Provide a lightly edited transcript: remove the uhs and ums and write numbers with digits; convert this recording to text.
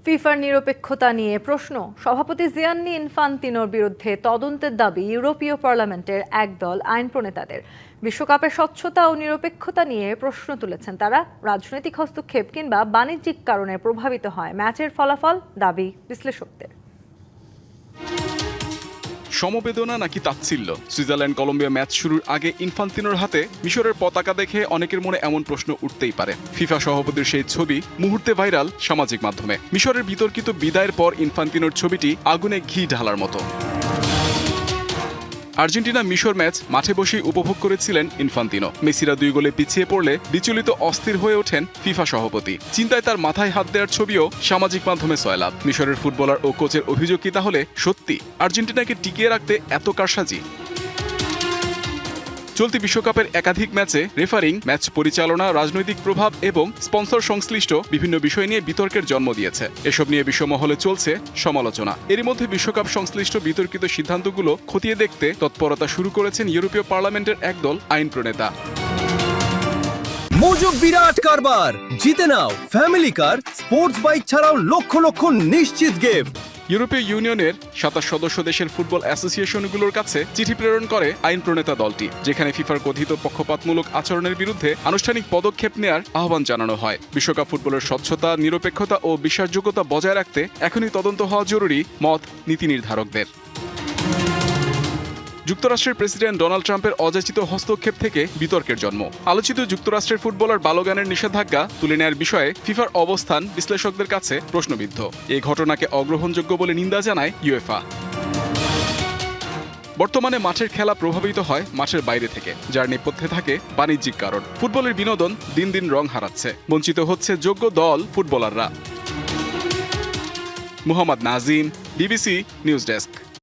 ফিফার নিরপেক্ষতা নিয়ে প্রশ্ন। সভাপতি জিয়ান্নি ইনফান্তিনোর বিরুদ্ধে তদন্তের দাবি ইউরোপীয় পার্লামেন্টের একদল আইন প্রণেতাদের। বিশ্বকাপের স্বচ্ছতা ও নিরপেক্ষতা নিয়ে প্রশ্ন তুলেছেন তারা। রাজনৈতিক হস্তক্ষেপ কিংবা বাণিজ্যিক কারণে প্রভাবিত হয় ম্যাচের ফলাফল, দাবি বিশ্লেষকদের। সমবেদনা নাকি তাচ্ছিল্য? সুইজারল্যান্ড কলম্বিয়া ম্যাচ শুরুর আগে ইনফান্তিনোর হাতে মিশরের পতাকা দেখে অনেকের মনে এমন প্রশ্ন উঠতেই পারে। ফিফা সভাপতির সেই ছবি মুহূর্তে ভাইরাল সামাজিক মাধ্যমে। মিশরের বিতর্কিত বিদায়ের পর ইনফান্তিনোর ছবিটি আগুনে ঘি ঢালার মতো। আর্জেন্টিনা মিশর ম্যাচ মাঠে বসেই উপভোগ করেছিলেন ইনফান্তিনো। মেসিরা 2 গোলে পিছিয়ে পড়লে বিচলিত অস্থির হয়ে ওঠেন ফিফা সভাপতি। চিন্তায় তার মাথায় হাত দেওয়ার ছবিও সামাজিক মাধ্যমে সয়লাভ। মিশরের ফুটবলার ও কোচের অভিযোগ কি তাহলে সত্যি? আর্জেন্টিনাকে টিকিয়ে রাখতে এত কারসাজি? চলতি বিশ্বকাপের একাধিক ম্যাচে রেফারিং, ম্যাচ পরিচালনা, রাজনৈতিক প্রভাব এবং স্পন্সর সংশ্লিষ্ট বিভিন্ন বিষয় নিয়ে বিতর্কের জন্ম দিয়েছে। এসব নিয়ে বিশ্বমহলে চলছে সমালোচনা। এরই মধ্যে বিশ্বকাপ সংশ্লিষ্ট বিতর্কিত সিদ্ধান্তগুলো খতিয়ে দেখতে তৎপরতা শুরু করেছেন ইউরোপীয় পার্লামেন্টের একদল আইন প্রণেতা। মজুক বিরাট কারবার, জিতে নাও ফ্যামিলি কার, স্পোর্টস বাইক ছাড়াও লক্ষ লক্ষ নিশ্চিত গিফট। ইউরোপীয় ইউনিয়নের 27 সদস্য দেশের ফুটবল অ্যাসোসিয়েশনগুলোর কাছে চিঠি প্রেরণ করে আইন প্রণেতা দলটি, যেখানে ফিফার কথিত পক্ষপাতমূলক আচরণের বিরুদ্ধে আনুষ্ঠানিক পদক্ষেপ নেয়ার আহ্বান জানানো হয়। বিশ্বকাপ ফুটবলের স্বচ্ছতা, নিরপেক্ষতা ও বিশ্বাসযোগ্যতা বজায় রাখতে এখনই তদন্ত হওয়া জরুরি, মত নীতি নির্ধারকদের। যুক্তরাষ্ট্রের প্রেসিডেন্ট ডোনাল্ড ট্রাম্পের অযাচিত হস্তক্ষেপ থেকে বিতর্কের জন্ম। আলোচিত যুক্তরাষ্ট্রের ফুটবলার বালোগানের নিষেধাজ্ঞা তুলে নেয়ার বিষয়ে ফিফার অবস্থান বিশ্লেষকদের কাছে প্রশ্নবিদ্ধ। এই ঘটনাকে অগ্রহণযোগ্য বলে নিন্দা জানায় ইউএফা। বর্তমানে মাঠের খেলা প্রভাবিত হয় মাঠের বাইরে থেকে, যার নেপথ্যে থাকে বাণিজ্যিক কারণ। ফুটবলের বিনোদন দিন দিন রং হারাচ্ছে, বঞ্চিত হচ্ছে যোগ্য দল ফুটবলাররা। Mohammad Nazim, BBC news desk.